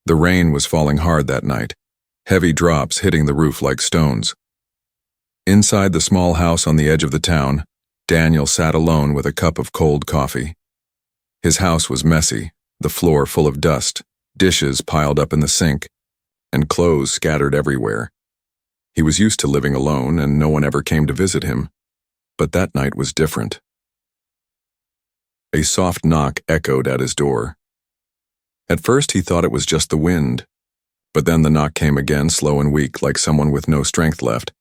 The rain was falling hard that night, heavy drops hitting the roof like stones. Inside the small house on the edge of the town, Daniel sat alone with a cup of cold coffee. His house was messy, the floor full of dust, dishes piled up in the sink, and clothes scattered everywhere. He was used to living alone and no one ever came to visit him, but that night was different. A soft knock echoed at his door. At first he thought it was just the wind, but then the knock came again, slow and weak, like someone with no strength left.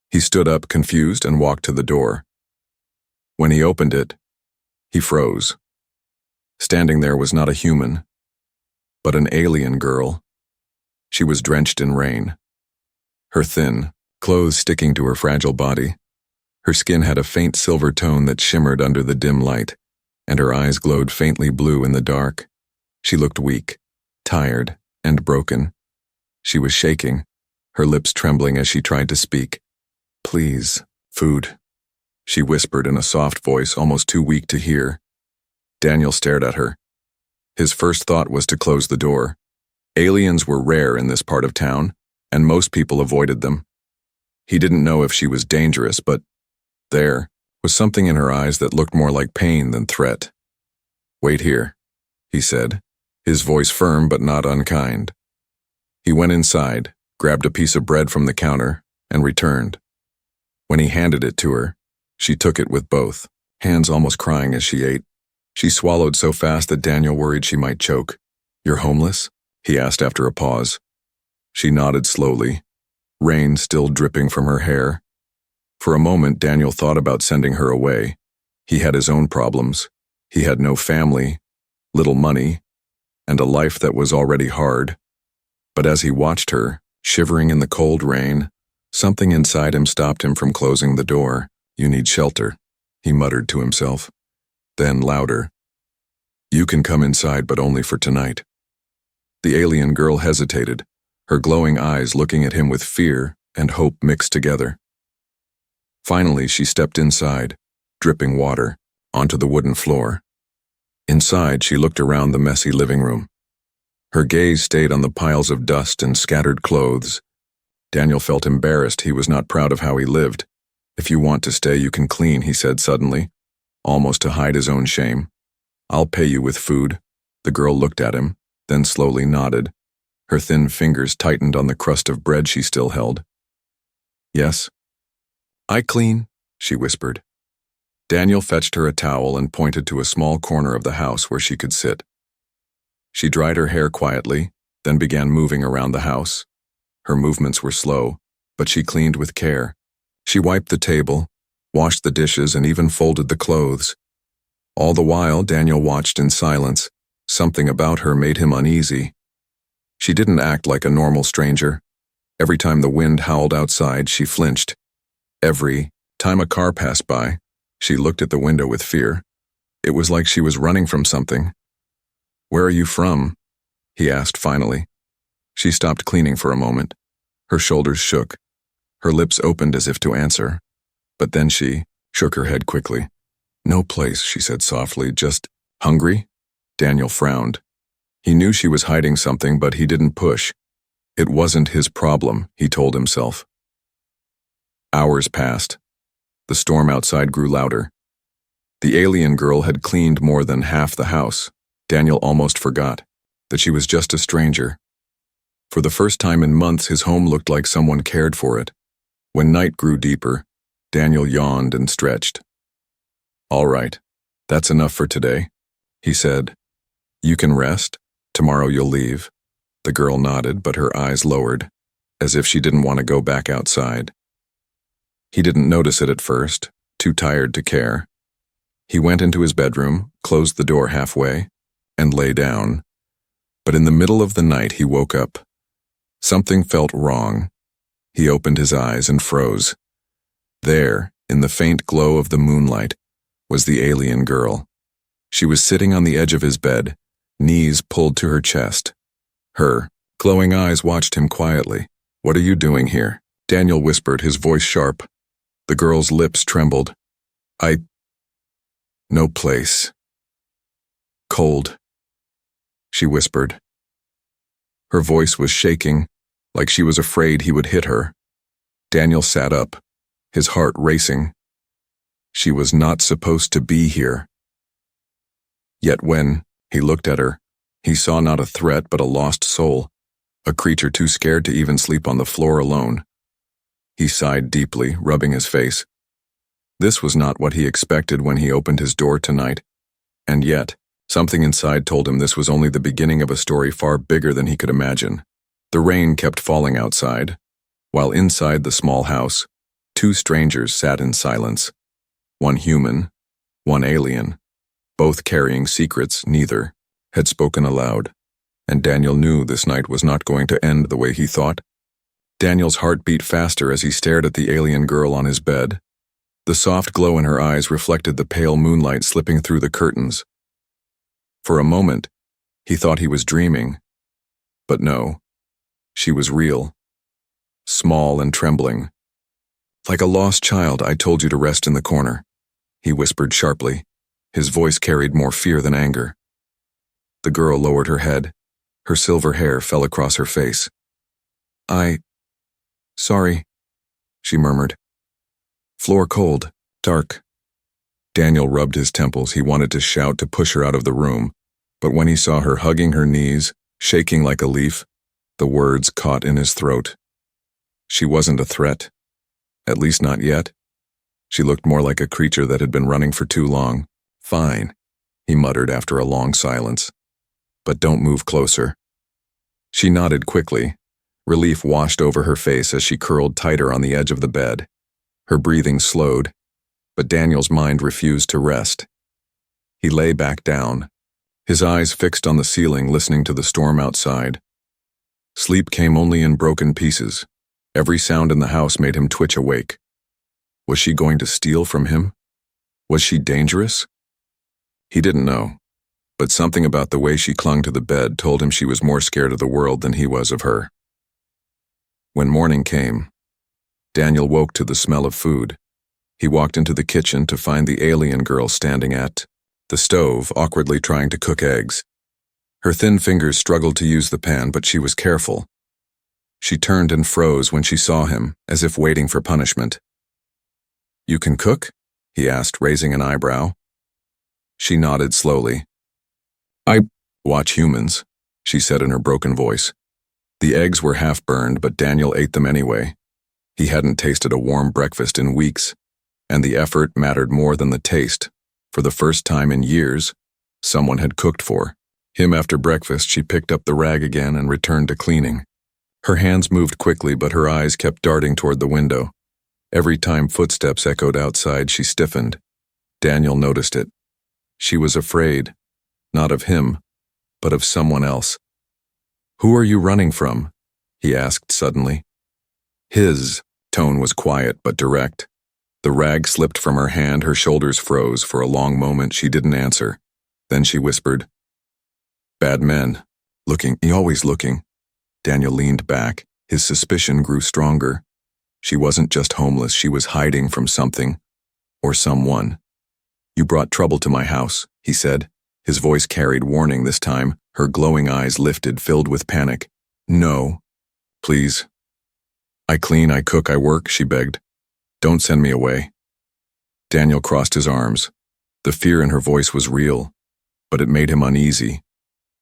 He stood up, confused, and walked to the door. When he opened it, he froze. Standing there was not a human, but an alien girl. She was drenched in rain. Her thin, clothes sticking to her fragile body. Her skin had a faint silver tone that shimmered under the dim light, and her eyes glowed faintly blue in the dark. She looked weak, tired, and broken. She was shaking, her lips trembling as she tried to speak. "Please, food," she whispered in a soft voice almost too weak to hear. Daniel stared at her. His first thought was to close the door. Aliens were rare in this part of town, and most people avoided them. He didn't know if she was dangerous, but there was something in her eyes that looked more like pain than threat. "Wait here," he said, his voice firm but not unkind. He went inside, grabbed a piece of bread from the counter, and returned. When he handed it to her, she took it with both, hands almost crying as she ate. She swallowed so fast that Daniel worried she might choke. "You're homeless?" he asked after a pause. She nodded slowly, rain still dripping from her hair. For a moment, Daniel thought about sending her away. He had his own problems. He had no family, little money, and a life that was already hard. But as he watched her, shivering in the cold rain, something inside him stopped him from closing the door. "You need shelter," he muttered to himself. Then louder, "You can come inside, but only for tonight." The alien girl hesitated, her glowing eyes looking at him with fear and hope mixed together. Finally, she stepped inside, dripping water, onto the wooden floor. Inside, she looked around the messy living room. Her gaze stayed on the piles of dust and scattered clothes. Daniel felt embarrassed. He was not proud of how he lived. "If you want to stay, you can clean," he said suddenly, almost to hide his own shame. "I'll pay you with food." The girl looked at him, then slowly nodded. Her thin fingers tightened on the crust of bread she still held. "Yes?" "I clean," she whispered. Daniel fetched her a towel and pointed to a small corner of the house where she could sit. She dried her hair quietly, then began moving around the house. Her movements were slow, but she cleaned with care. She wiped the table, washed the dishes, and even folded the clothes. All the while, Daniel watched in silence. Something about her made him uneasy. She didn't act like a normal stranger. Every time the wind howled outside, she flinched. Every time a car passed by, she looked at the window with fear. It was like she was running from something. "Where are you from?" he asked finally. She stopped cleaning for a moment. Her shoulders shook. Her lips opened as if to answer. But then she shook her head quickly. "No place," she said softly, "just hungry?" Daniel frowned. He knew she was hiding something, but he didn't push. It wasn't his problem, he told himself. Hours passed. The storm outside grew louder. The alien girl had cleaned more than half the house. Daniel almost forgot that she was just a stranger. For the first time in months, his home looked like someone cared for it. When night grew deeper, Daniel yawned and stretched. "All right, that's enough for today," he said. "You can rest. Tomorrow you'll leave." The girl nodded, but her eyes lowered, as if she didn't want to go back outside. He didn't notice it at first, too tired to care. He went into his bedroom, closed the door halfway, and lay down. But in the middle of the night he woke up. Something felt wrong. He opened his eyes and froze. There, in the faint glow of the moonlight, was the alien girl. She was sitting on the edge of his bed, knees pulled to her chest. Her glowing eyes watched him quietly. "What are you doing here?" Daniel whispered, his voice sharp. The girl's lips trembled. "No place. Cold," she whispered. Her voice was shaking, like she was afraid he would hit her. Daniel sat up, his heart racing. She was not supposed to be here. Yet when he looked at her, he saw not a threat but a lost soul, a creature too scared to even sleep on the floor alone. He sighed deeply, rubbing his face. This was not what he expected when he opened his door tonight, and yet, something inside told him this was only the beginning of a story far bigger than he could imagine. The rain kept falling outside, while inside the small house, two strangers sat in silence. One human, one alien, both carrying secrets neither had spoken aloud, and Daniel knew this night was not going to end the way he thought. Daniel's heart beat faster as he stared at the alien girl on his bed. The soft glow in her eyes reflected the pale moonlight slipping through the curtains. For a moment, he thought he was dreaming. But no, she was real. Small and trembling. Like a lost child, I told you to rest in the corner, he whispered sharply. His voice carried more fear than anger. The girl lowered her head. Her silver hair fell across her face. Sorry, she murmured. Floor cold, dark. Daniel rubbed his temples. He wanted to shout to push her out of the room, but when he saw her hugging her knees, shaking like a leaf, the words caught in his throat. She wasn't a threat. At least not yet. She looked more like a creature that had been running for too long. Fine, he muttered after a long silence. But don't move closer. She nodded quickly. Relief washed over her face as she curled tighter on the edge of the bed. Her breathing slowed, but Daniel's mind refused to rest. He lay back down, his eyes fixed on the ceiling, listening to the storm outside. Sleep came only in broken pieces. Every sound in the house made him twitch awake. Was she going to steal from him? Was she dangerous? He didn't know, but something about the way she clung to the bed told him she was more scared of the world than he was of her. When morning came, Daniel woke to the smell of food. He walked into the kitchen to find the alien girl standing at the stove, awkwardly trying to cook eggs. Her thin fingers struggled to use the pan, but she was careful. She turned and froze when she saw him, as if waiting for punishment. You can cook? He asked, raising an eyebrow. She nodded slowly. I watch humans, she said in her broken voice. The eggs were half burned, but Daniel ate them anyway. He hadn't tasted a warm breakfast in weeks, and the effort mattered more than the taste. For the first time in years, someone had cooked for him. After breakfast, she picked up the rag again and returned to cleaning. Her hands moved quickly, but her eyes kept darting toward the window. Every time footsteps echoed outside, she stiffened. Daniel noticed it. She was afraid, not of him, but of someone else. Who are you running from? He asked suddenly. His tone was quiet but direct. The rag slipped from her hand, her shoulders froze. For a long moment she didn't answer. Then she whispered, Bad men. Always looking. Daniel leaned back. His suspicion grew stronger. She wasn't just homeless, she was hiding from something, or someone. You brought trouble to my house, he said. His voice carried warning this time. Her glowing eyes lifted, filled with panic. No. Please. I clean, I cook, I work, she begged. Don't send me away. Daniel crossed his arms. The fear in her voice was real, but it made him uneasy.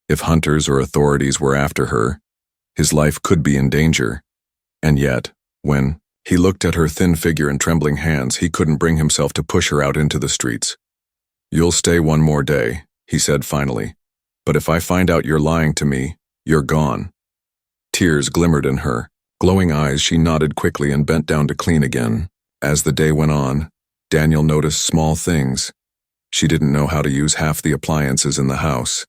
If hunters or authorities were after her, his life could be in danger. And yet, when he looked at her thin figure and trembling hands, he couldn't bring himself to push her out into the streets. You'll stay one more day, he said finally. But if I find out you're lying to me, you're gone. Tears glimmered in her glowing eyes. She nodded quickly and bent down to clean again. As the day went on, Daniel noticed small things. She didn't know how to use half the appliances in the house.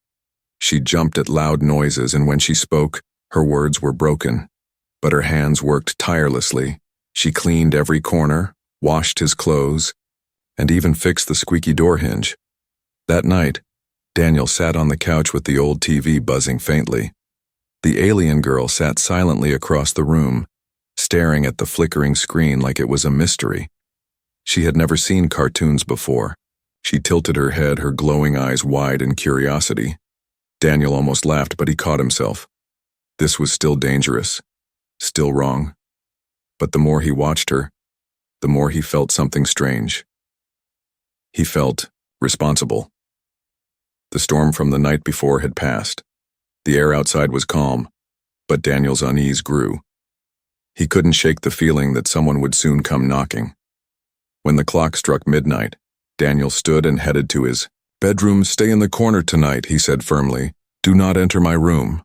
She jumped at loud noises, and when she spoke, her words were broken. But her hands worked tirelessly. She cleaned every corner, washed his clothes, and even fixed the squeaky door hinge. That night, Daniel sat on the couch with the old TV buzzing faintly. The alien girl sat silently across the room, staring at the flickering screen like it was a mystery. She had never seen cartoons before. She tilted her head, her glowing eyes wide in curiosity. Daniel almost laughed, but he caught himself. This was still dangerous, still wrong. But the more he watched her, the more he felt something strange. He felt responsible. The storm from the night before had passed. The air outside was calm, but Daniel's unease grew. He couldn't shake the feeling that someone would soon come knocking. When the clock struck midnight, Daniel stood and headed to his bedroom. "Stay in the corner tonight," he said firmly. "Do not enter my room."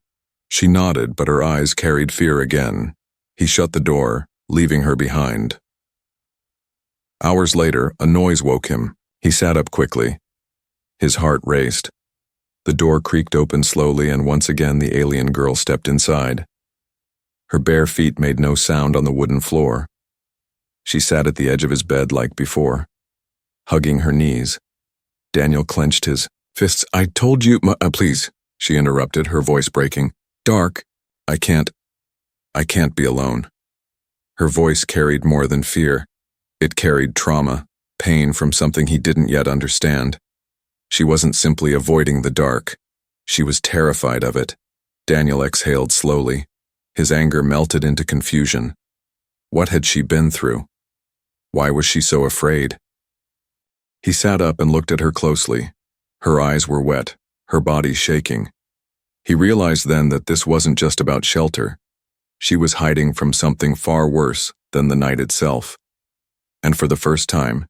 She nodded, but her eyes carried fear again. He shut the door, leaving her behind. Hours later, a noise woke him. He sat up quickly. His heart raced. The door creaked open slowly, and once again the alien girl stepped inside. Her bare feet made no sound on the wooden floor. She sat at the edge of his bed like before, hugging her knees. Daniel clenched his fists. "I told you, please," she interrupted, her voice breaking. "Dark. I can't be alone." Her voice carried more than fear. It carried trauma, pain from something he didn't yet understand. She wasn't simply avoiding the dark. She was terrified of it. Daniel exhaled slowly. His anger melted into confusion. What had she been through? Why was she so afraid? He sat up and looked at her closely. Her eyes were wet, her body shaking. He realized then that this wasn't just about shelter. She was hiding from something far worse than the night itself. And for the first time,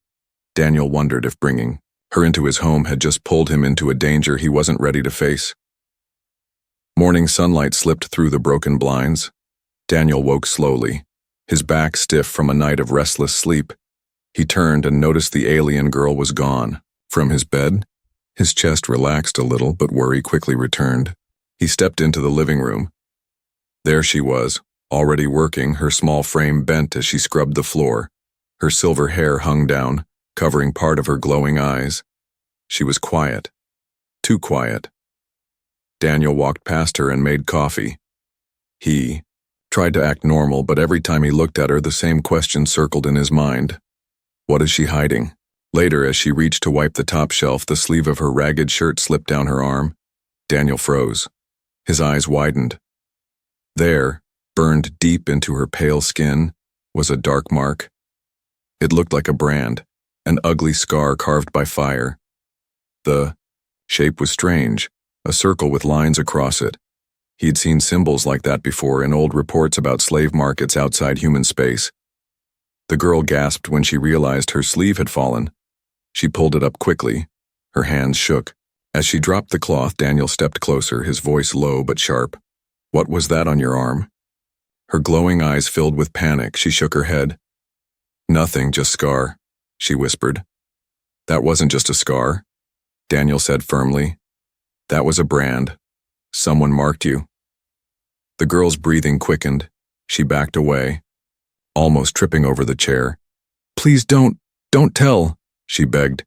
Daniel wondered if bringing her into his home had just pulled him into a danger he wasn't ready to face. Morning sunlight slipped through the broken blinds. Daniel woke slowly, his back stiff from a night of restless sleep. He turned and noticed the alien girl was gone. From his bed, his chest relaxed a little, but worry quickly returned. He stepped into the living room. There she was, already working, her small frame bent as she scrubbed the floor. Her silver hair hung down, covering part of her glowing eyes. She was quiet. Too quiet. Daniel walked past her and made coffee. He tried to act normal, but every time he looked at her, the same question circled in his mind. What is she hiding? Later, as she reached to wipe the top shelf, the sleeve of her ragged shirt slipped down her arm. Daniel froze. His eyes widened. There, burned deep into her pale skin, was a dark mark. It looked like a brand, an ugly scar carved by fire. The shape was strange, a circle with lines across it. He'd seen symbols like that before in old reports about slave markets outside human space. The girl gasped when she realized her sleeve had fallen. She pulled it up quickly. Her hands shook. As she dropped the cloth, Daniel stepped closer, his voice low but sharp. "What was that on your arm?" Her glowing eyes filled with panic. She shook her head. "Nothing, just scar," she whispered. "That wasn't just a scar," Daniel said firmly. "That was a brand. Someone marked you." The girl's breathing quickened. She backed away, almost tripping over the chair. "Please don't tell," she begged.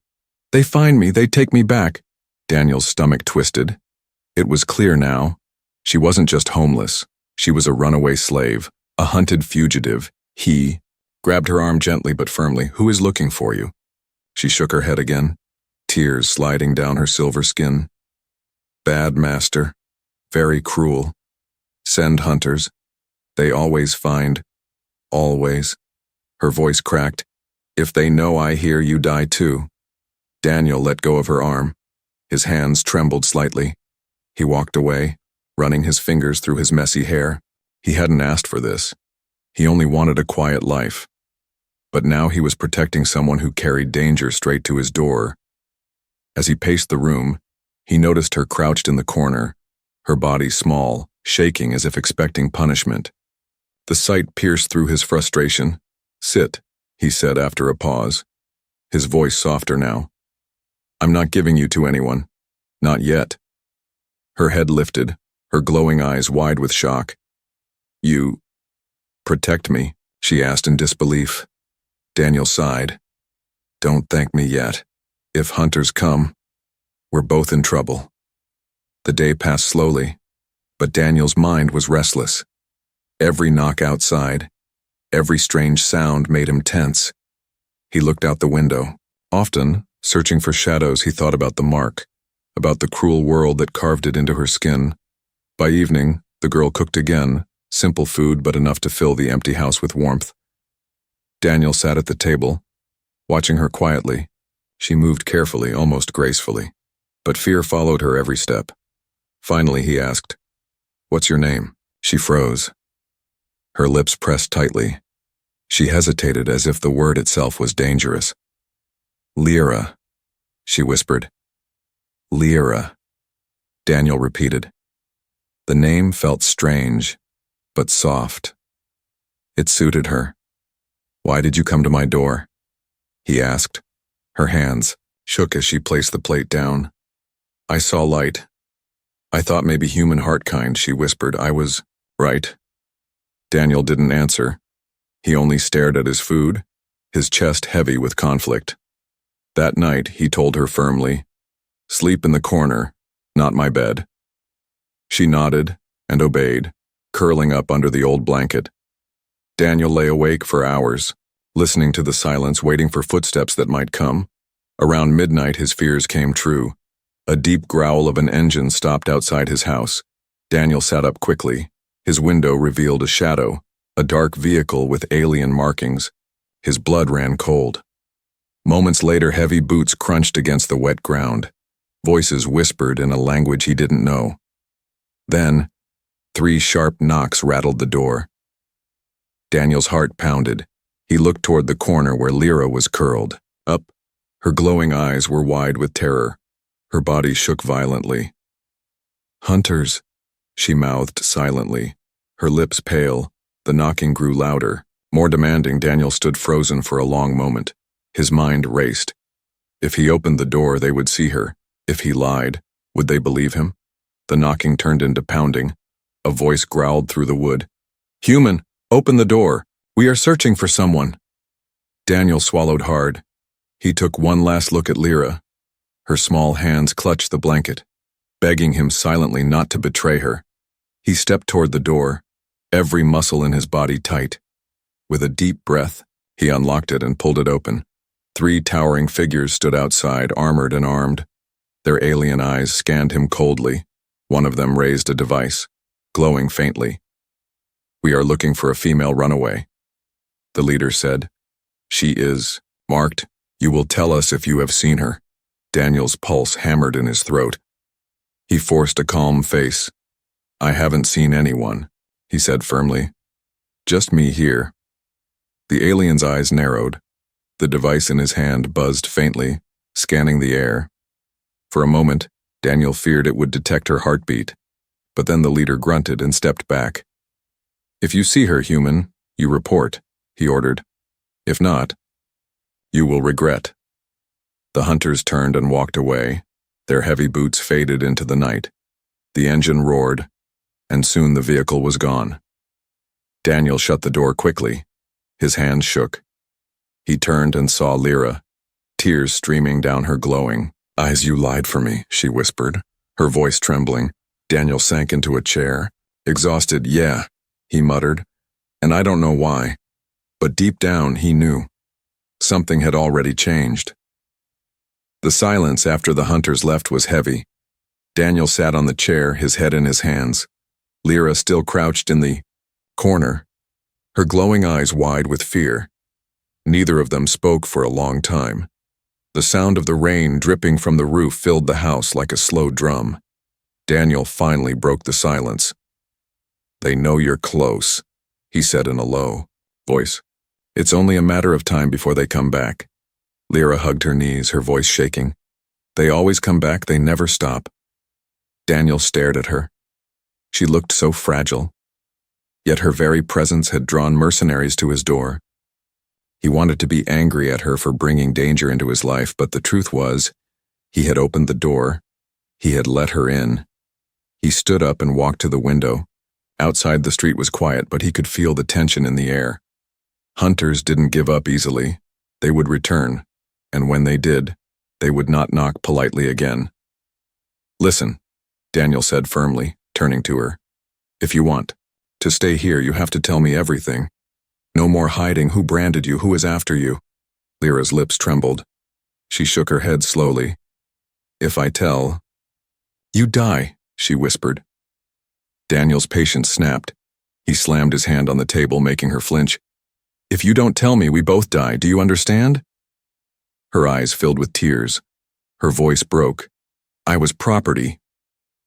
"They find me, they take me back." Daniel's stomach twisted. It was clear now. She wasn't just homeless. She was a runaway slave, a hunted fugitive. He grabbed her arm gently but firmly. "Who is looking for you?" She shook her head again, tears sliding down her silver skin. "Bad master. Very cruel. Send hunters. They always find. Always." Her voice cracked. "If they know I hear, you die too." Daniel let go of her arm. His hands trembled slightly. He walked away, running his fingers through his messy hair. He hadn't asked for this. He only wanted a quiet life. But now he was protecting someone who carried danger straight to his door. As he paced the room, he noticed her crouched in the corner, her body small, shaking as if expecting punishment. The sight pierced through his frustration. "Sit," he said after a pause, his voice softer now. "I'm not giving you to anyone. Not yet." Her head lifted, her glowing eyes wide with shock. "You protect me?" she asked in disbelief. Daniel sighed. "Don't thank me yet. If hunters come, we're both in trouble." The day passed slowly, but Daniel's mind was restless. Every knock outside, every strange sound made him tense. He looked out the window. Often, searching for shadows, he thought about the mark, about the cruel world that carved it into her skin. By evening, The girl cooked again, simple food but enough to fill the empty house with warmth. Daniel sat at the table, watching her quietly. She moved carefully, almost gracefully, but fear followed her every step. Finally, he asked, "What's your name?" She froze. Her lips pressed tightly. She hesitated as if the word itself was dangerous. "Lyra," she whispered. "Lyra," Daniel repeated. The name felt strange, but soft. It suited her. "Why did you come to my door?" he asked. Her hands shook as she placed the plate down. "I saw light. I thought maybe human heart kind," she whispered. "I was right." Daniel didn't answer. He only stared at his food, his chest heavy with conflict. That night, he told her firmly, "Sleep in the corner, not my bed." She nodded and obeyed, curling up under the old blanket. Daniel lay awake for hours, listening to the silence, waiting for footsteps that might come. Around midnight, his fears came true. A deep growl of an engine stopped outside his house. Daniel sat up quickly. His window revealed a shadow, a dark vehicle with alien markings. His blood ran cold. Moments later, heavy boots crunched against the wet ground. Voices whispered in a language he didn't know. Then, 3 sharp knocks rattled the door. Daniel's heart pounded. He looked toward the corner where Lyra was curled up. Her glowing eyes were wide with terror. Her body shook violently. "Hunters," she mouthed silently, her lips pale. The knocking grew louder, more demanding. Daniel stood frozen for a long moment. His mind raced. If he opened the door, they would see her. If he lied, would they believe him? The knocking turned into pounding. A voice growled through the wood. "Human, open the door. We are searching for someone." Daniel swallowed hard. He took one last look at Lyra. Her small hands clutched the blanket, begging him silently not to betray her. He stepped toward the door, every muscle in his body tight. With a deep breath, he unlocked it and pulled it open. 3 towering figures stood outside, armored and armed. Their alien eyes scanned him coldly. One of them raised a device, glowing faintly. "We are looking for a female runaway," the leader said. "She is marked. You will tell us if you have seen her." Daniel's pulse hammered in his throat. He forced a calm face. "I haven't seen anyone," he said firmly. "Just me here." The alien's eyes narrowed. The device in his hand buzzed faintly, scanning the air. For a moment, Daniel feared it would detect her heartbeat, but then the leader grunted and stepped back. "If you see her, human, you report," he ordered. "If not, you will regret." The hunters turned and walked away. Their heavy boots faded into the night. The engine roared, and soon the vehicle was gone. Daniel shut the door quickly. His hands shook. He turned and saw Lyra, tears streaming down her glowing eyes. "You lied for me," she whispered, her voice trembling. Daniel sank into a chair, exhausted. "Yeah," he muttered, "and I don't know why, but deep down he knew. Something had already changed." The silence after the hunters left was heavy. Daniel sat on the chair, his head in his hands. Lyra still crouched in the corner, her glowing eyes wide with fear. Neither of them spoke for a long time. The sound of the rain dripping from the roof filled the house like a slow drum. Daniel finally broke the silence. "They know you're close," he said in a low voice. "It's only a matter of time before they come back." Lyra hugged her knees, her voice shaking. "They always come back, they never stop." Daniel stared at her. She looked so fragile. Yet her very presence had drawn mercenaries to his door. He wanted to be angry at her for bringing danger into his life, but the truth was, he had opened the door. He had let her in. He stood up and walked to the window. Outside the street was quiet, but he could feel the tension in the air. Hunters didn't give up easily. They would return, and when they did, they would not knock politely again. "Listen," Daniel said firmly, turning to her. "If you want to stay here, you have to tell me everything. No more hiding. Who branded you? Who is after you?" Lyra's lips trembled. She shook her head slowly. "If I tell, you die," she whispered. Daniel's patience snapped. He slammed his hand on the table, making her flinch. "If you don't tell me, we both die. Do you understand?" Her eyes filled with tears. Her voice broke. "I was property.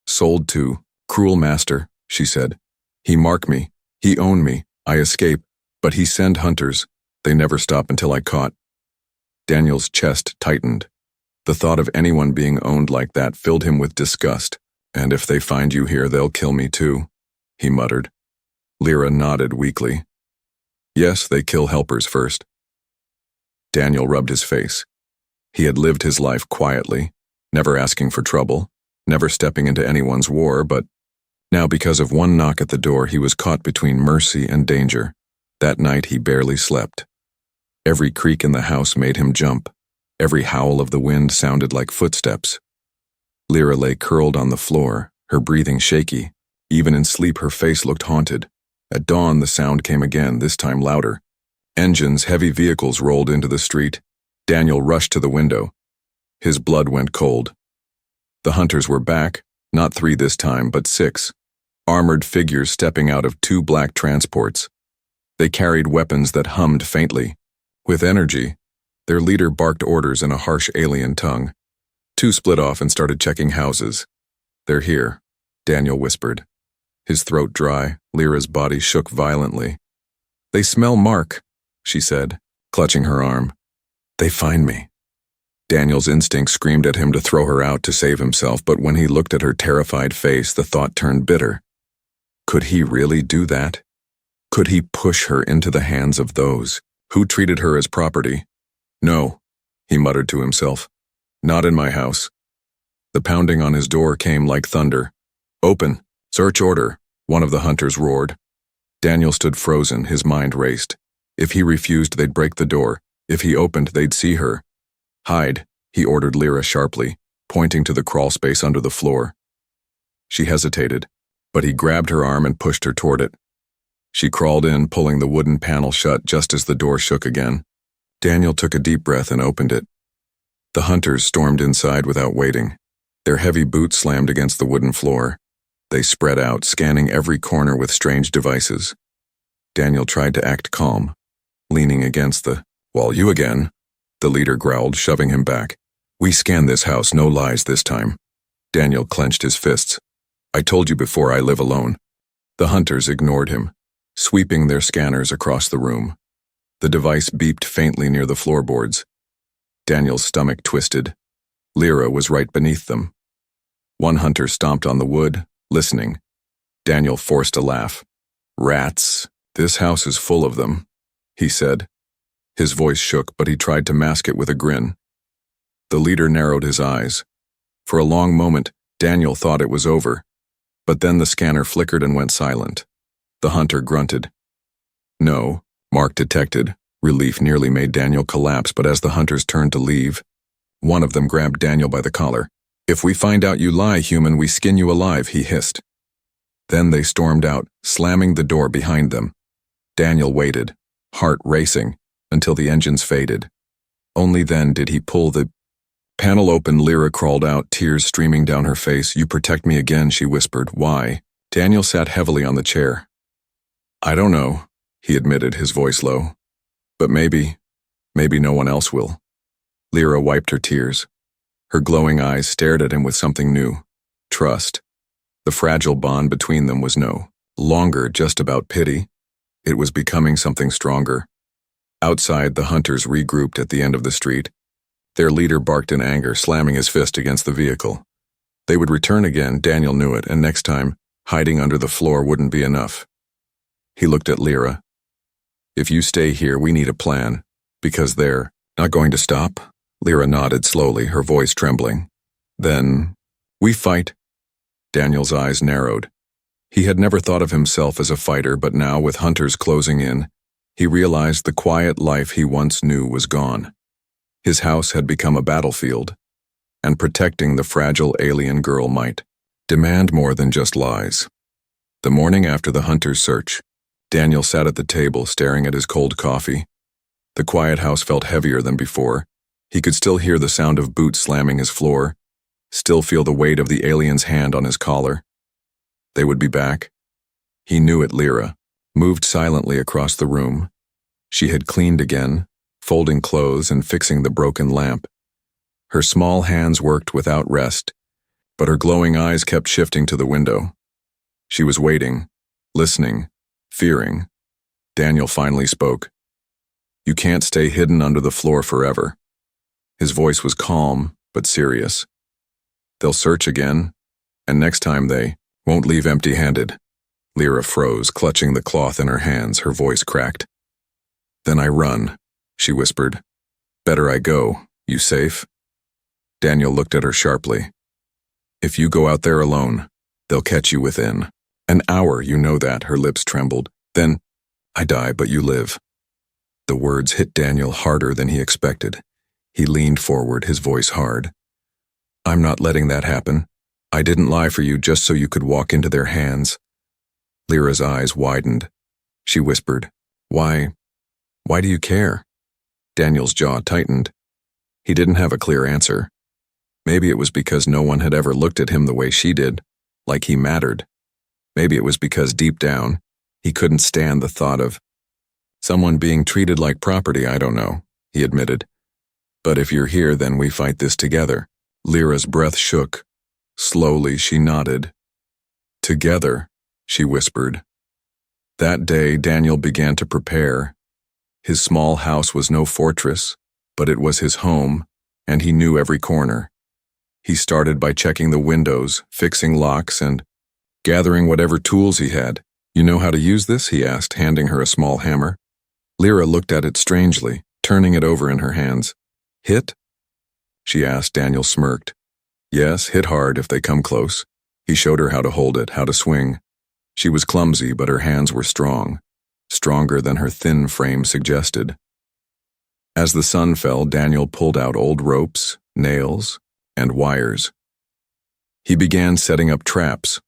Sold to cruel master," she said. "He mark me. He own me. I escape. But he send hunters. They never stop until I caught." Daniel's chest tightened. The thought of anyone being owned like that filled him with disgust. "And if they find you here, they'll kill me too," he muttered. Lyra nodded weakly. "Yes, they kill helpers first." Daniel rubbed his face. He had lived his life quietly, never asking for trouble, never stepping into anyone's war, but now because of one knock at the door he was caught between mercy and danger. That night he barely slept. Every creak in the house made him jump. Every howl of the wind sounded like footsteps. Lyra lay curled on the floor, her breathing shaky. Even in sleep her face looked haunted. At dawn the sound came again, this time louder. Engines, heavy vehicles rolled into the street. Daniel rushed to the window. His blood went cold. The hunters were back, not 3 this time, but 6. Armored figures stepping out of 2 black transports. They carried weapons that hummed faintly. With energy, their leader barked orders in a harsh alien tongue. 2 split off and started checking houses. "They're here," Daniel whispered. His throat dry, Lyra's body shook violently. "They smell Mark," she said, clutching her arm. "They find me." Daniel's instinct screamed at him to throw her out to save himself, but when he looked at her terrified face, the thought turned bitter. Could he really do that? Could he push her into the hands of those who treated her as property? "No," he muttered to himself. "Not in my house." The pounding on his door came like thunder. "Open! Search order!" one of the hunters roared. Daniel stood frozen, his mind raced. If he refused, they'd break the door. If he opened, they'd see her. "Hide," he ordered Lyra sharply, pointing to the crawl space under the floor. She hesitated, but he grabbed her arm and pushed her toward it. She crawled in, pulling the wooden panel shut just as the door shook again. Daniel took a deep breath and opened it. The hunters stormed inside without waiting. Their heavy boots slammed against the wooden floor. They spread out, scanning every corner with strange devices. Daniel tried to act calm, leaning against the wall. "You again," the leader growled, shoving him back. "We scanned this house, no lies this time." Daniel clenched his fists. "I told you before, I live alone." The hunters ignored him, sweeping their scanners across the room. The device beeped faintly near the floorboards. Daniel's stomach twisted. Lyra was right beneath them. One hunter stomped on the wood, listening. Daniel forced a laugh. "Rats. This house is full of them," he said. His voice shook, but he tried to mask it with a grin. The leader narrowed his eyes. For a long moment, Daniel thought it was over. But then the scanner flickered and went silent. The hunter grunted. "No," Mark detected. Relief nearly made Daniel collapse, but as the hunters turned to leave, one of them grabbed Daniel by the collar. "If we find out you lie, human, we skin you alive," he hissed. Then they stormed out, slamming the door behind them. Daniel waited, heart racing, until the engines faded. Only then did he pull the panel open. Lyra crawled out, tears streaming down her face. "You protect me again," she whispered. "Why?" Daniel sat heavily on the chair. "I don't know," he admitted, his voice low. "But maybe no one else will." Lyra wiped her tears. Her glowing eyes stared at him with something new. Trust. The fragile bond between them was no longer just about pity. It was becoming something stronger. Outside, the hunters regrouped at the end of the street. Their leader barked in anger, slamming his fist against the vehicle. They would return again, Daniel knew it, and next time, hiding under the floor wouldn't be enough. He looked at Lyra. "If you stay here, we need a plan, because they're not going to stop." Lyra nodded slowly, her voice trembling. "Then, we fight." Daniel's eyes narrowed. He had never thought of himself as a fighter, but now, with hunters closing in, he realized the quiet life he once knew was gone. His house had become a battlefield, and protecting the fragile alien girl might demand more than just lies. The morning after the hunter's search, Daniel sat at the table staring at his cold coffee. The quiet house felt heavier than before. He could still hear the sound of boots slamming his floor, still feel the weight of the alien's hand on his collar. They would be back, He knew it. Lyra moved silently across the room. She had cleaned again, folding clothes and fixing the broken lamp. Her small hands worked without rest, but her glowing eyes kept shifting to the window. She was waiting, listening, fearing. Daniel finally spoke. "You can't stay hidden under the floor forever." His voice was calm, but serious. "They'll search again, and next time they won't leave empty-handed." Lyra froze, clutching the cloth in her hands, her voice cracked. "Then I run," she whispered. "Better I go. You safe?" Daniel looked at her sharply. "If you go out there alone, they'll catch you within an hour, you know that." Her lips trembled. "Then I die, but you live." The words hit Daniel harder than he expected. He leaned forward, his voice hard. "I'm not letting that happen. I didn't lie for you just so you could walk into their hands." Lyra's eyes widened. She whispered, Why do you care?" Daniel's jaw tightened. He didn't have a clear answer. Maybe it was because no one had ever looked at him the way she did, like he mattered. Maybe it was because deep down, he couldn't stand the thought of someone being treated like property. "I don't know," he admitted. "But if you're here, then we fight this together." Lyra's breath shook. Slowly, she nodded. "Together," she whispered. That day, Daniel began to prepare. His small house was no fortress, but it was his home, and he knew every corner. He started by checking the windows, fixing locks, and gathering whatever tools he had. "You know how to use this?" he asked, handing her a small hammer. Lyra looked at it strangely, turning it over in her hands. "Hit?" she asked. Daniel smirked. "Yes, hit hard if they come close." He showed her how to hold it, how to swing. She was clumsy, but her hands were strong, stronger than her thin frame suggested. As the sun fell, Daniel pulled out old ropes, nails, and wires. He began setting up traps,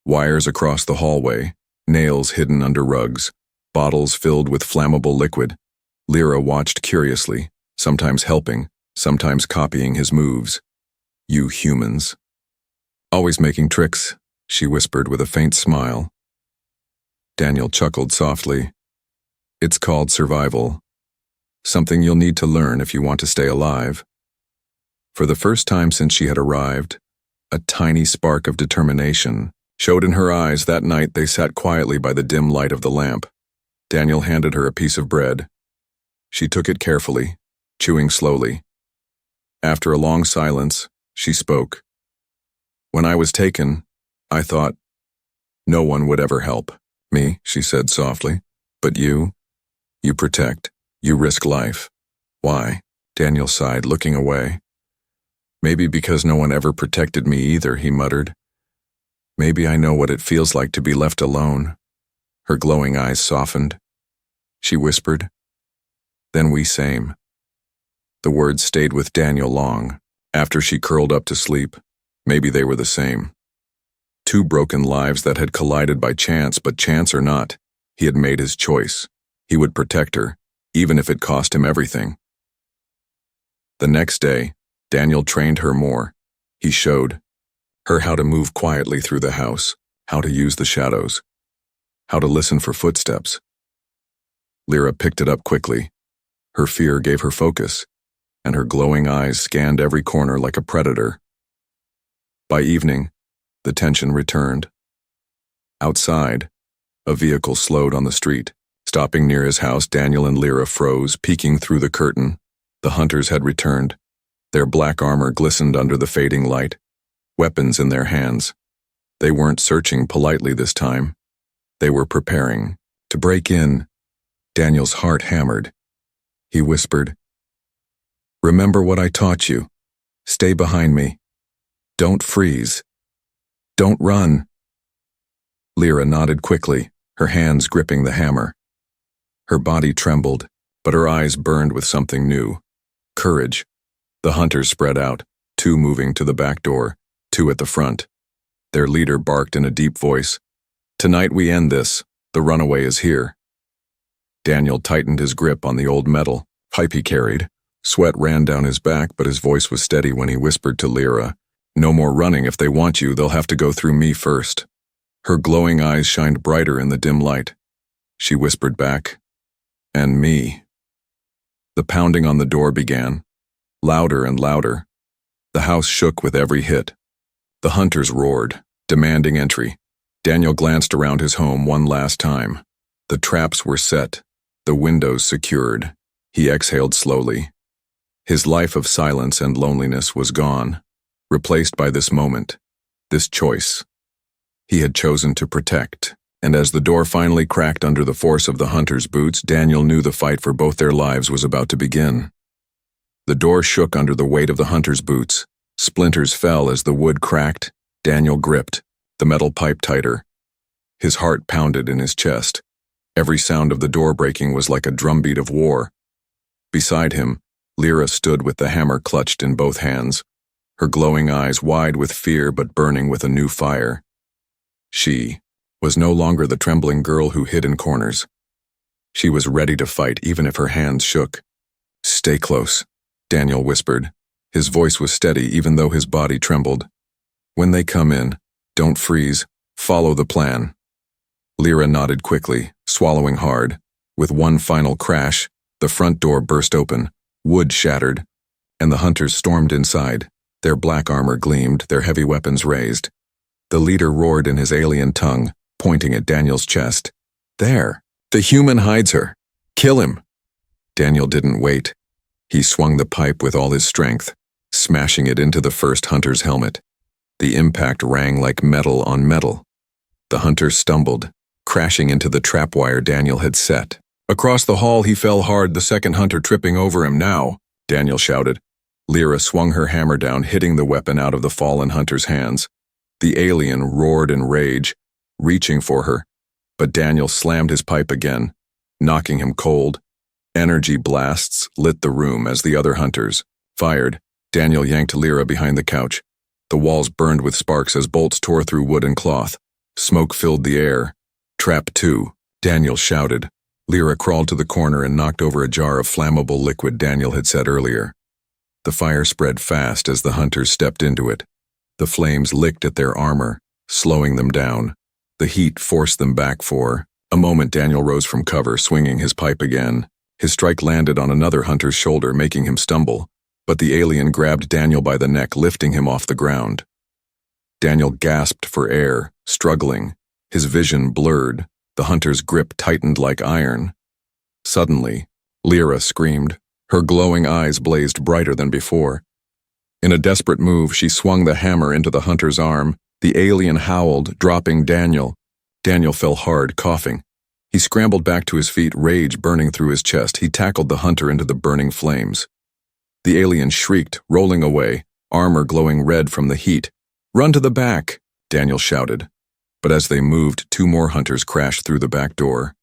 wires across the hallway, nails hidden under rugs, bottles filled with flammable liquid. Lyra watched curiously, sometimes helping, sometimes copying his moves. "You humans. Always making tricks," she whispered with a faint smile. Daniel chuckled softly. "It's called survival. Something you'll need to learn if you want to stay alive." For the first time since she had arrived, a tiny spark of determination showed in her eyes. That night they sat quietly by the dim light of the lamp. Daniel handed her a piece of bread. She took it carefully, chewing slowly. After a long silence, she spoke. "When I was taken, I thought no one would ever help me," she said softly. "But you protect, you risk life." "Why?" Daniel sighed, looking away. "Maybe because no one ever protected me either," he muttered. "Maybe I know what it feels like to be left alone." Her glowing eyes softened. She whispered, "Then we same." The words stayed with Daniel long, after she curled up to sleep. Maybe they were the same. Two broken lives that had collided by chance, but chance or not, he had made his choice. He would protect her, even if it cost him everything. The next day, Daniel trained her more. He showed her how to move quietly through the house, how to use the shadows, how to listen for footsteps. Lyra picked it up quickly. Her fear gave her focus, and her glowing eyes scanned every corner like a predator. By evening, the tension returned. Outside, a vehicle slowed on the street. Stopping near his house, Daniel and Lyra froze, peeking through the curtain. The hunters had returned. Their black armor glistened under the fading light, weapons in their hands. They weren't searching politely this time. They were preparing to break in. Daniel's heart hammered. He whispered, "Remember what I taught you. Stay behind me. Don't freeze. Don't run." Lyra nodded quickly, her hands gripping the hammer. Her body trembled, but her eyes burned with something new. Courage. The hunters spread out, two moving to the back door, two at the front. Their leader barked in a deep voice, "Tonight we end this. The runaway is here." Daniel tightened his grip on the old metal pipe he carried. Sweat ran down his back, but his voice was steady when he whispered to Lyra, "No more running. If they want you, they'll have to go through me first." Her glowing eyes shined brighter in the dim light. She whispered back, "And me." The pounding on the door began, louder and louder. The house shook with every hit. The hunters roared, demanding entry. Daniel glanced around his home one last time. The traps were set, the windows secured. He exhaled slowly. His life of silence and loneliness was gone, replaced by this moment, this choice. He had chosen to protect, and as the door finally cracked under the force of the hunter's boots, Daniel knew the fight for both their lives was about to begin. The door shook under the weight of the hunter's boots. Splinters fell as the wood cracked. Daniel gripped, the metal pipe tighter. His heart pounded in his chest. Every sound of the door breaking was like a drumbeat of war. Beside him, Lyra stood with the hammer clutched in both hands, her glowing eyes wide with fear but burning with a new fire. She was no longer the trembling girl who hid in corners. She was ready to fight even if her hands shook. "Stay close," Daniel whispered. His voice was steady even though his body trembled. "When they come in, don't freeze. Follow the plan." Lyra nodded quickly, swallowing hard. With one final crash, the front door burst open, wood shattered, and the hunters stormed inside. Their black armor gleamed, their heavy weapons raised. The leader roared in his alien tongue, pointing at Daniel's chest. "There! The human hides her! Kill him!" Daniel didn't wait. He swung the pipe with all his strength, smashing it into the first hunter's helmet. The impact rang like metal on metal. The hunter stumbled, crashing into the trap wire Daniel had set. Across the hall he fell hard, the second hunter tripping over him. "Now!" Daniel shouted. Lyra swung her hammer down, hitting the weapon out of the fallen hunter's hands. The alien roared in rage, reaching for her, but Daniel slammed his pipe again, knocking him cold. Energy blasts lit the room as the other hunters fired. Daniel yanked Lyra behind the couch. The walls burned with sparks as bolts tore through wood and cloth. Smoke filled the air. "Trap 2, Daniel shouted. Lyra crawled to the corner and knocked over a jar of flammable liquid Daniel had set earlier. The fire spread fast as the hunters stepped into it. The flames licked at their armor, slowing them down. The heat forced them back for a moment. Daniel rose from cover, swinging his pipe again. His strike landed on another hunter's shoulder, making him stumble, but the alien grabbed Daniel by the neck, lifting him off the ground. Daniel gasped for air, struggling. His vision blurred. The hunter's grip tightened like iron. Suddenly, Lyra screamed. Her glowing eyes blazed brighter than before. In a desperate move, she swung the hammer into the hunter's arm. The alien howled, dropping Daniel. Daniel fell hard, coughing. He scrambled back to his feet, rage burning through his chest. He tackled the hunter into the burning flames. The alien shrieked, rolling away, armor glowing red from the heat. "Run to the back," Daniel shouted. But as they moved, 2 more hunters crashed through the back door,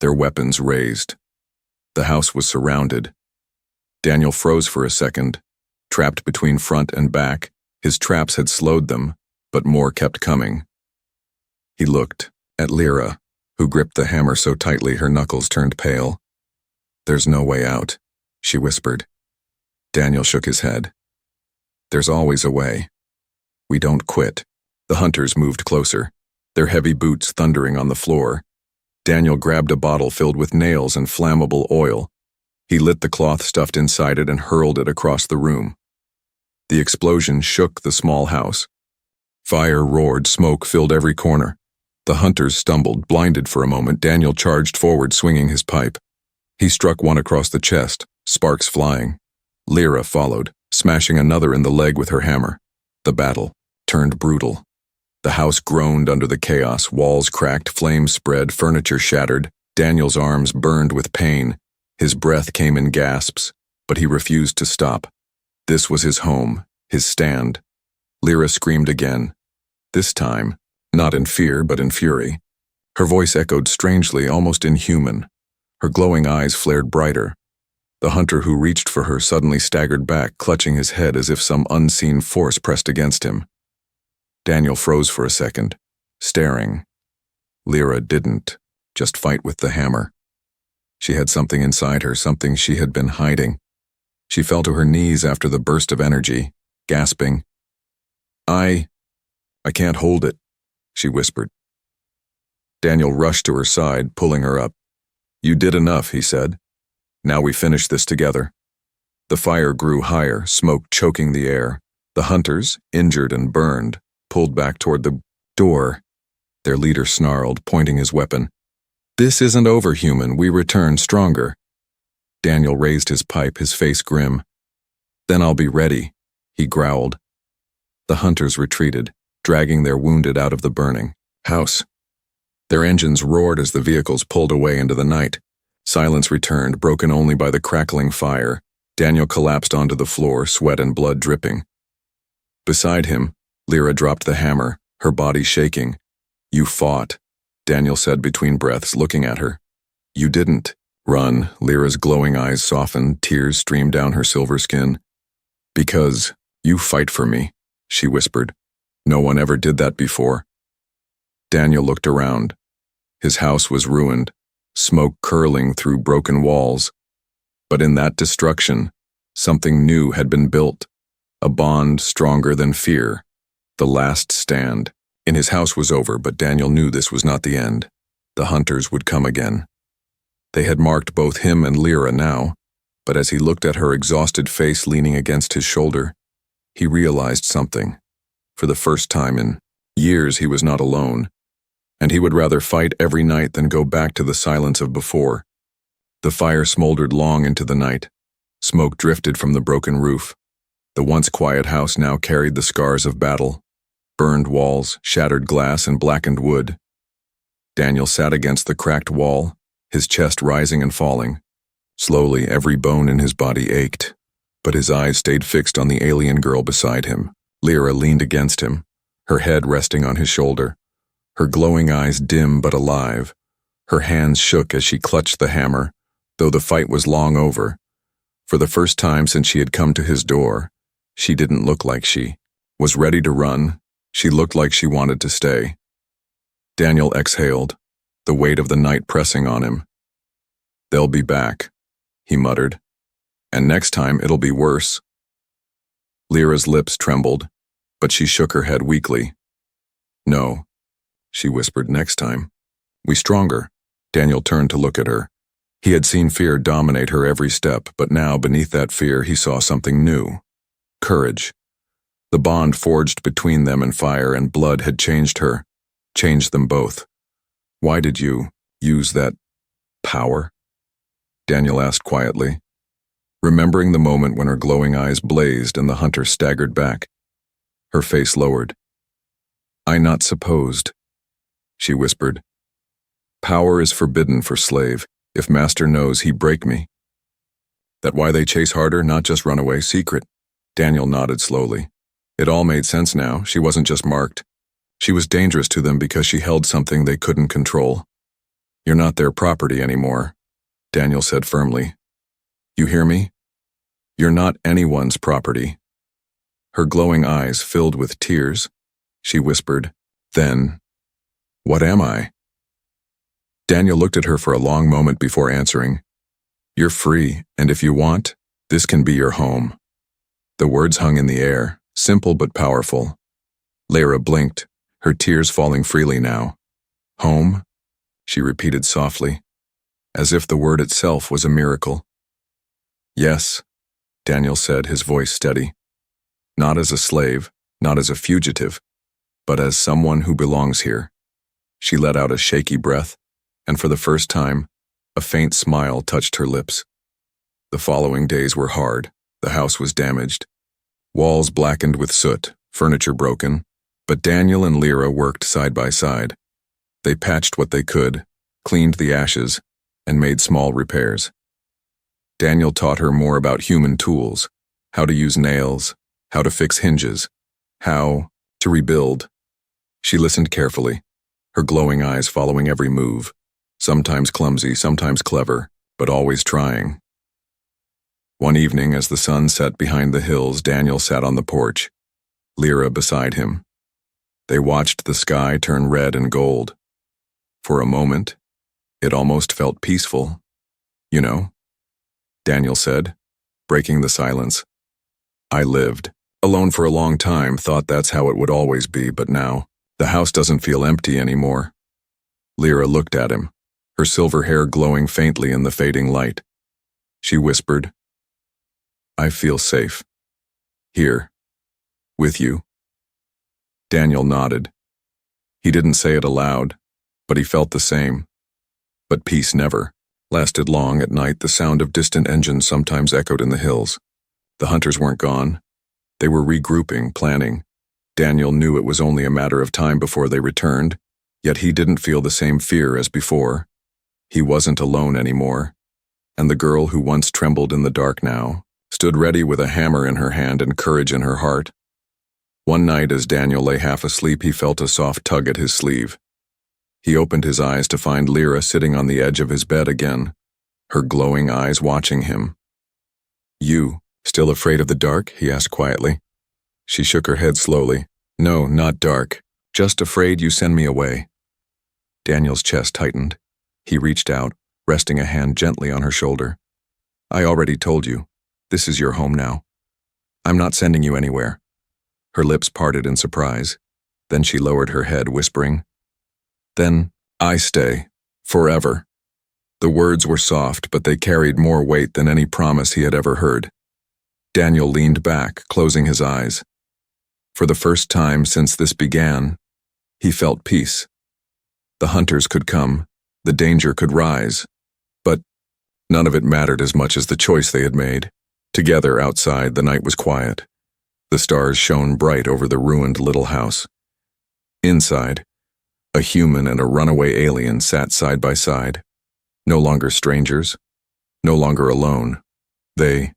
their weapons raised. The house was surrounded. Daniel froze for a second, trapped between front and back. His traps had slowed them, but more kept coming. He looked at Lyra, who gripped the hammer so tightly her knuckles turned pale. "There's no way out," she whispered. Daniel shook his head. "There's always a way. We don't quit." The hunters moved closer, their heavy boots thundering on the floor. Daniel grabbed a bottle filled with nails and flammable oil. He lit the cloth stuffed inside it and hurled it across the room. The explosion shook the small house. Fire roared, smoke filled every corner. The hunters stumbled, blinded for a moment. Daniel charged forward, swinging his pipe. He struck one across the chest, sparks flying. Lyra followed, smashing another in the leg with her hammer. The battle turned brutal. The house groaned under the chaos. Walls cracked, flames spread, furniture shattered. Daniel's arms burned with pain. His breath came in gasps, but he refused to stop. This was his home, his stand. Lyra screamed again. This time, not in fear, but in fury. Her voice echoed strangely, almost inhuman. Her glowing eyes flared brighter. The hunter who reached for her suddenly staggered back, clutching his head as if some unseen force pressed against him. Daniel froze for a second, staring. Lyra didn't just fight with the hammer. She had something inside her, something she had been hiding. She fell to her knees after the burst of energy, gasping. I can't hold it," she whispered. Daniel rushed to her side, pulling her up. "You did enough," he said. "Now we finish this together." The fire grew higher, smoke choking the air. The hunters, injured and burned, pulled back toward the door. Their leader snarled, pointing his weapon. "This isn't over, human. We return stronger." Daniel raised his pipe, his face grim. "Then I'll be ready," he growled. The hunters retreated, dragging their wounded out of the burning house. Their engines roared as the vehicles pulled away into the night. Silence returned, broken only by the crackling fire. Daniel collapsed onto the floor, sweat and blood dripping. Beside him, Lyra dropped the hammer, her body shaking. "You fought," Daniel said between breaths, looking at her. "You didn't." "Run." Lyra's glowing eyes softened, tears streamed down her silver skin. "Because you fight for me," she whispered. "No one ever did that before." Daniel looked around. His house was ruined, smoke curling through broken walls. But in that destruction, something new had been built, a bond stronger than fear, the last stand. In his house was over, but Daniel knew this was not the end. The hunters would come again. They had marked both him and Lyra now, but as he looked at her exhausted face leaning against his shoulder, he realized something. For the first time in years, he was not alone, and he would rather fight every night than go back to the silence of before. The fire smoldered long into the night. Smoke drifted from the broken roof. The once quiet house now carried the scars of battle, burned walls, shattered glass, and blackened wood. Daniel sat against the cracked wall, his chest rising and falling. Slowly, every bone in his body ached, but his eyes stayed fixed on the alien girl beside him. Lyra leaned against him, her head resting on his shoulder, her glowing eyes dim but alive. Her hands shook as she clutched the hammer, though the fight was long over. For the first time since she had come to his door, she didn't look like she was ready to run. She looked like she wanted to stay. Daniel exhaled, the weight of the night pressing on him. "They'll be back," he muttered. "And next time it'll be worse." Lyra's lips trembled, but she shook her head weakly. "No," she whispered, "next time. We stronger." Daniel turned to look at her. He had seen fear dominate her every step, but now beneath that fear he saw something new. Courage. The bond forged between them and fire and blood had changed her, changed them both. "Why did you use that power?" Daniel asked quietly, remembering the moment when her glowing eyes blazed and the hunter staggered back. Her face lowered. "I not supposed," she whispered. "Power is forbidden for slave. If master knows, he break me." "That why they chase harder, not just runaway, secret?" Daniel nodded slowly. It all made sense now. She wasn't just marked. She was dangerous to them because she held something they couldn't control. "You're not their property anymore," Daniel said firmly. "You hear me? You're not anyone's property." Her glowing eyes filled with tears. She whispered, "Then, what am I?" Daniel looked at her for a long moment before answering. "You're free, and if you want, this can be your home." The words hung in the air, simple but powerful. Lyra blinked, her tears falling freely now. "Home?" she repeated softly, as if the word itself was a miracle. "Yes," Daniel said, his voice steady. "Not as a slave, not as a fugitive, but as someone who belongs here." She let out a shaky breath, and for the first time, a faint smile touched her lips. The following days were hard. The house was damaged. Walls blackened with soot, furniture broken, but Daniel and Lyra worked side by side. They patched what they could, cleaned the ashes, and made small repairs. Daniel taught her more about human tools, how to use nails, how to fix hinges, how to rebuild. She listened carefully, her glowing eyes following every move, sometimes clumsy, sometimes clever, but always trying. One evening, as the sun set behind the hills, Daniel sat on the porch, Lyra beside him. They watched the sky turn red and gold. For a moment, it almost felt peaceful. "You know," Daniel said, breaking the silence. "I lived alone for a long time, thought that's how it would always be, but now, the house doesn't feel empty anymore." Lyra looked at him, her silver hair glowing faintly in the fading light. She whispered, "I feel safe. Here. With you." Daniel nodded. He didn't say it aloud, but he felt the same. But peace never lasted long. At night, the sound of distant engines sometimes echoed in the hills. The hunters weren't gone. They were regrouping, planning. Daniel knew it was only a matter of time before they returned, yet he didn't feel the same fear as before. He wasn't alone anymore, and the girl who once trembled in the dark now stood ready with a hammer in her hand and courage in her heart. One night, as Daniel lay half asleep, he felt a soft tug at his sleeve. He opened his eyes to find Lyra sitting on the edge of his bed again, her glowing eyes watching him. "You, still afraid of the dark?" he asked quietly. She shook her head slowly. "No, not dark. Just afraid you send me away." Daniel's chest tightened. He reached out, resting a hand gently on her shoulder. "I already told you. This is your home now. I'm not sending you anywhere." Her lips parted in surprise. Then she lowered her head, whispering, "Then I stay. Forever." The words were soft, but they carried more weight than any promise he had ever heard. Daniel leaned back, closing his eyes. For the first time since this began, he felt peace. The hunters could come, the danger could rise, but none of it mattered as much as the choice they had made. Together outside, the night was quiet. The stars shone bright over the ruined little house. Inside, a human and a runaway alien sat side by side, no longer strangers, no longer alone. They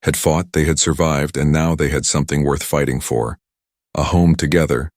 had fought, they had survived, and now they had something worth fighting for. A home together,